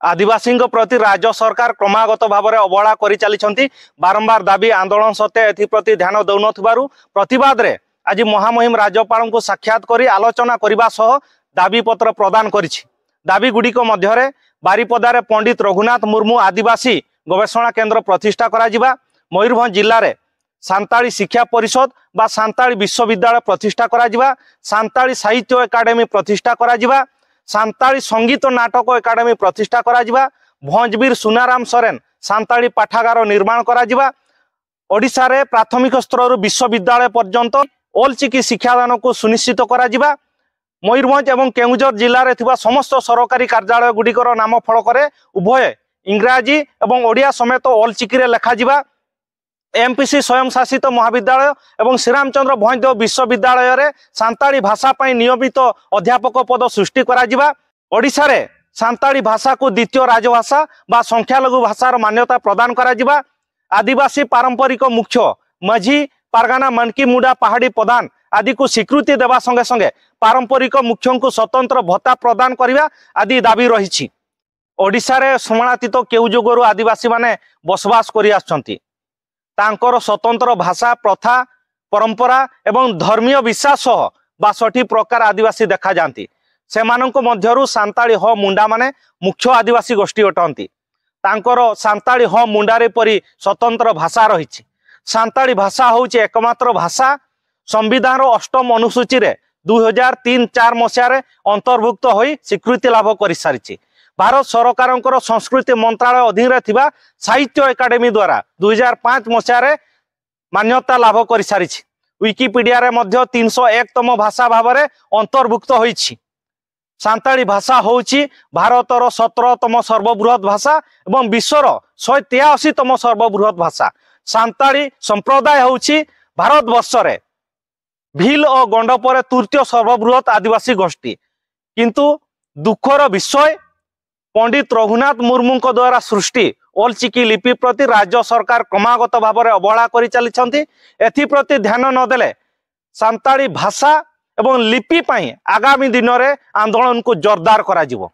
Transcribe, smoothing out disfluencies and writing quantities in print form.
आदिवासी प्रति राज्य सरकार क्रमागत भाव में अवहेला कर चली बारंबार दाबी आंदोलन सत्वे एप्रति ध्यान दौन प्रतिवाद रे आज महामहिम राज्यपाल को साक्षात कर आलोचना करने सह दाबी पत्र प्रदान करिछि। दाबी गुड़िक मध्य बारिपदारे पंडित रघुनाथ मुर्मू आदिवासी गवेषणा केन्द्र प्रतिष्ठा करा मयूरभंज जिले में सांताली शिक्षा परिषद बा सांताली विश्वविद्यालय प्रतिष्ठा करा सांताली साहित्य एकाडेमी प्रतिष्ठा करा सांताली संगीत नाटक एकाडेमी प्रतिष्ठा करा भंजबीर सुनाराम सोरेन सांताली पाठागार निर्माण करा ओडिशा रे प्राथमिक स्तर विश्वविद्यालय पर्यंत ऑल चिकी शिक्षादान को सुनिश्चित करा मयूरभंज एवं केन्दुझर जिले में थिबा समस्त सरकारी कार्यालय गुड़िकर नाम फलक उभय इंग्राजी एवं ओडिया समेत ऑल चिकी रे लेखा एमपीसी स्वयं शासित महाविद्यालय एवं श्रीरामचंद्र भंजदेव विश्वविद्यालय रे सांताली भाषा पर नियमित अध्यापक पद सृष्टि करा ओडिशा रे सांताली भाषा को द्वितीय राजभाषा बा संख्यालघु भाषार मान्यता प्रदान करा आदिवासी पारंपरिक मुख्य माझी पारगाना मनकी मुडा पहाड़ी प्रधान आदि को स्वीकृति देवा संगे संगे पारंपरिक मुख्यों को स्वतंत्र भत्ता प्रदान करने आदि दाबी रही। ओडिशा रे समानातीत केउ जुगरु आदिवासी माने बसवास करि आछंती तांकर स्वतंत्र भाषा प्रथा परंपरा एवं धर्मीय विश्वास 62 प्रकार आदिवासी देखा जाती सेमानंको मध्यरु सांताली ह मुंडा माने मुख्य आदिवासी गोष्ठी अटंती तांकर सांताली ह मुंडारे परी स्वतंत्र भाषा रही। सांताली भाषा होउची एकमात्र भाषा संविधान 8म अनुसूची रे 2003-4 मसीह अंतर्भुक्त होई स्वीकृति लाभ कर सारी। भारत सरकार संस्कृति मंत्रालय अधीन थिबा साहित्य एकाडेमी द्वारा 2005 मसीह मान्यता लाभ कर सारी। विकिपीडिया रे मध्य 301तम भाषा भाव में अंतर्भुक्त होईछि। सांताली भाषा होउछि भारतर 17तम सर्वबृहत भाषा एवं विश्वर 183तम सर्वबृहत भाषा। सांताली संप्रदाय होउछि भारतवर्ष रे भील और गंडपर तृतीय सर्वबृहत आदिवासी गोष्ठी। किंतु दुखर विषय पंडित रघुनाथ मुर्मू द्वारा सृष्टि ऑल चिकी लिपि प्रति राज्य सरकार क्रमागत भाव में अवहेला कर चली। एप्रति ध्यान नदेले सांताली भाषा एवं लिपि आगामी दिन में आंदोलन को जोरदार करा जिवो।